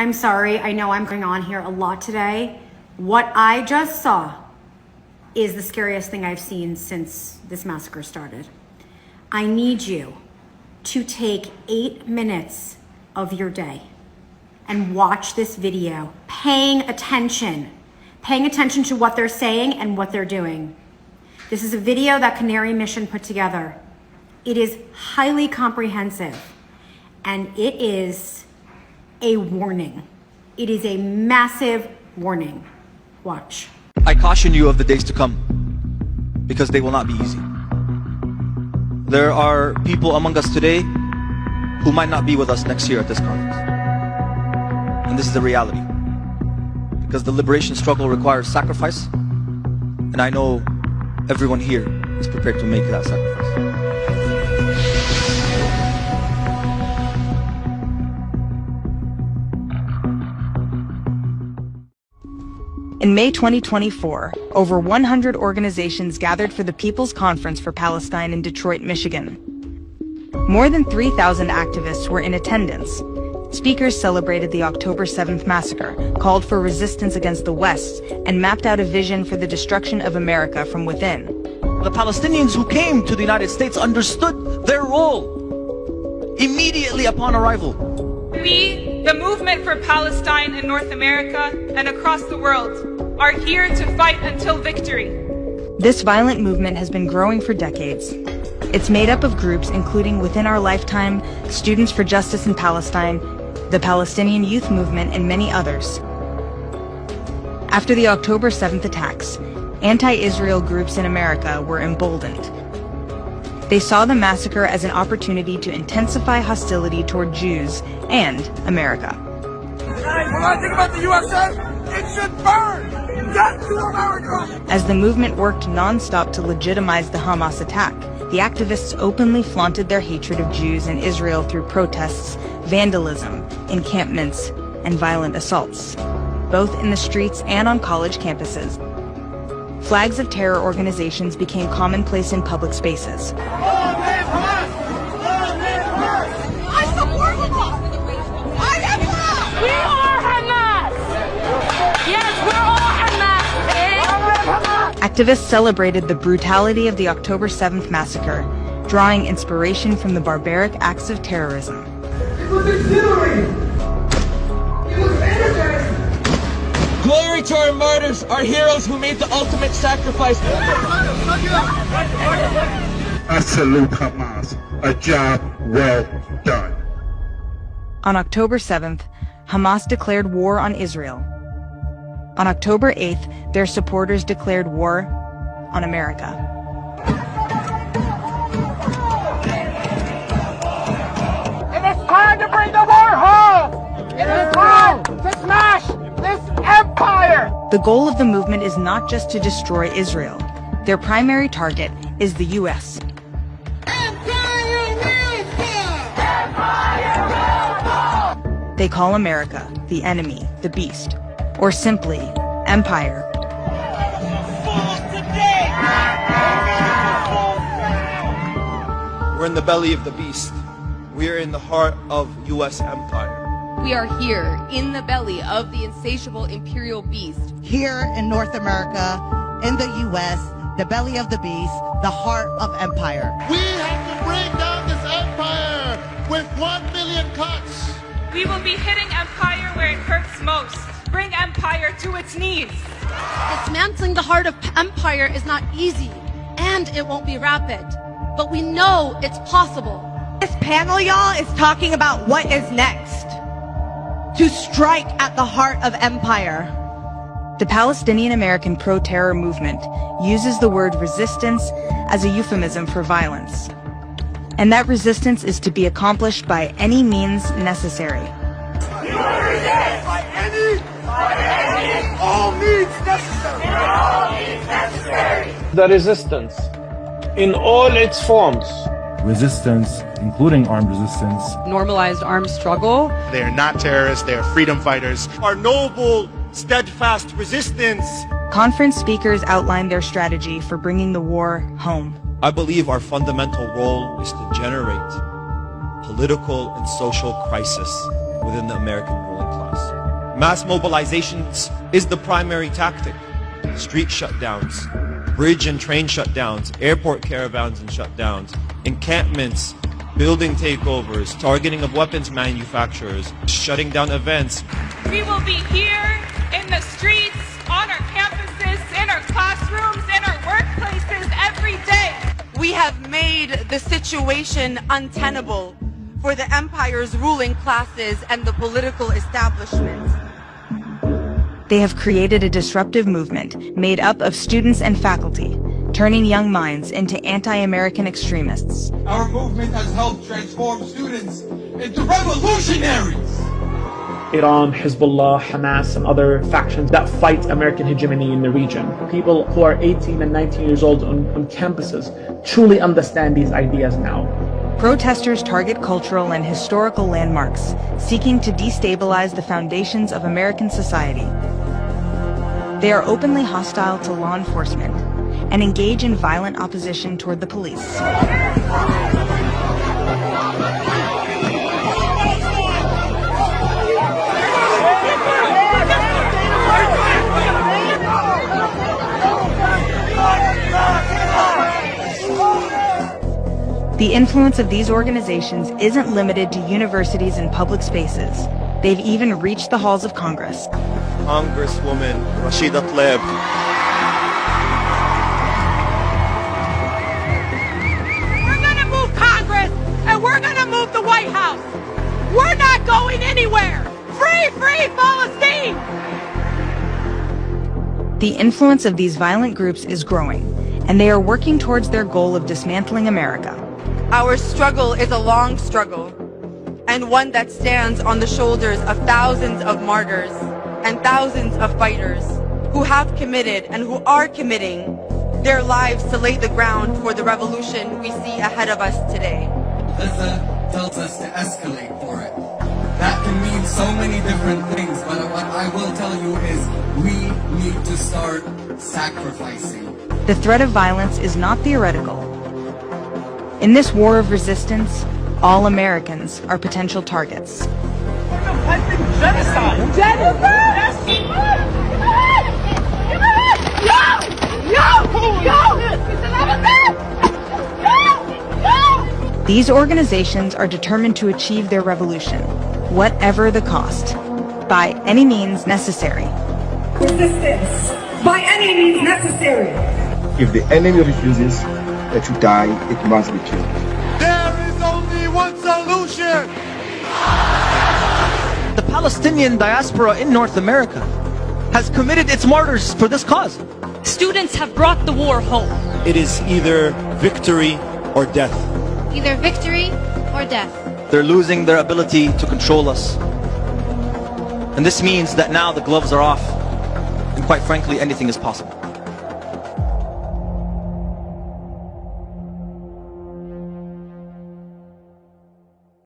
I'm sorry, I know I'm going on here a lot today. What I just saw is the scariest thing I've seen since this massacre started. I need you to take 8 minutes of your day and watch this video, paying attention to what they're saying and what they're doing. This is a video that Canary Mission put together. It is highly comprehensive, and it is a warning. It is a massive warning. Watch. I caution you of the days to come, because they will not be easy. There are people among us today who might not be with us next year at this conference. And this is the reality. Because the liberation struggle requires sacrifice, and I know everyone here is prepared to make that sacrifice. In May 2024, over 100 organizations gathered for the People's Conference for Palestine in Detroit, Michigan. More than 3,000 activists were in attendance. Speakers celebrated the October 7th massacre, called for resistance against the West, and mapped out a vision for the destruction of America from within. The Palestinians who came to the United States understood their role immediately upon arrival. We, the movement for Palestine in North America and across the world, are here to fight until victory. This violent movement has been growing for decades. It's made up of groups including Within Our Lifetime, Students for Justice in Palestine, the Palestinian Youth Movement, and many others. After the October 7th attacks, anti-Israel groups in America were emboldened. They saw the massacre as an opportunity to intensify hostility toward Jews and America. When I think about the USA, it should burn! Death to America! As the movement worked non-stop to legitimize the Hamas attack, the activists openly flaunted their hatred of Jews and Israel through protests, vandalism, encampments, and violent assaults, both in the streets and on college campuses. Flags of terror organizations became commonplace in public spaces. Activists celebrated the brutality of the October 7th massacre, drawing inspiration from the barbaric acts of terrorism. It was exhilarating! It was energizing! Glory to our martyrs, our heroes who made the ultimate sacrifice. I salute Hamas. A job well done. On October 7th, Hamas declared war on Israel. On October 8th, their supporters declared war on America. It is time to bring the war home! It is time to smash this empire! The goal of the movement is not just to destroy Israel. Their primary target is the U.S. They call America the enemy, the beast, or simply empire. We're in the belly of the beast. We're in the heart of U.S. empire. We are here in the belly of the insatiable imperial beast. Here in North America, in the U.S., the belly of the beast, the heart of empire. We have to bring down this empire with 1 million cuts. We will be hitting empire where it hurts most. Bring empire to its knees. Dismantling the heart of empire is not easy, and it won't be rapid. But we know it's possible. This panel, y'all, is talking about what is next. To strike at the heart of empire. The Palestinian American pro-terror movement uses the word resistance as a euphemism for violence. And that resistance is to be accomplished by any means necessary. All means necessary! The resistance, in all its forms. Resistance, including armed resistance. Normalized armed struggle. They are not terrorists, they are freedom fighters. Our noble, steadfast resistance. Conference speakers outlined their strategy for bringing the war home. I believe our fundamental role is to generate political and social crisis within the American ruling class. Mass mobilizations is the primary tactic. Street shutdowns, bridge and train shutdowns, airport caravans and shutdowns, encampments, building takeovers, targeting of weapons manufacturers, shutting down events. We will be here in the streets, on our campuses, in our classrooms, in our workplaces every day. We have made the situation untenable for the empire's ruling classes and the political establishment. They have created a disruptive movement made up of students and faculty, turning young minds into anti-American extremists. Our movement has helped transform students into revolutionaries. Iran, Hezbollah, Hamas, and other factions that fight American hegemony in the region. People who are 18 and 19 years old on campuses truly understand these ideas now. Protesters target cultural and historical landmarks, seeking to destabilize the foundations of American society. They are openly hostile to law enforcement and engage in violent opposition toward the police. The influence of these organizations isn't limited to universities and public spaces. They've even reached the halls of Congress. Congresswoman Rashida Tlaib. We're gonna move Congress, and we're gonna move the White House. We're not going anywhere. Free, free Palestine! The influence of these violent groups is growing, and they are working towards their goal of dismantling America. Our struggle is a long struggle, and one that stands on the shoulders of thousands of martyrs and thousands of fighters who have committed and who are committing their lives to lay the ground for the revolution we see ahead of us today. Gaza tells us to escalate for it. That can mean so many different things, but what I will tell you is we need to start sacrificing. The threat of violence is not theoretical. In this war of resistance, all Americans are potential targets. These organizations are determined to achieve their revolution, whatever the cost, by any means necessary. Resistance, by any means necessary. If the enemy refuses to die, it must be killed. There is only one solution. The Palestinian diaspora in North America has committed its martyrs for this cause. Students have brought the war home. It is either victory or death. Either victory or death. They're losing their ability to control us. And this means that now the gloves are off, and quite frankly, anything is possible.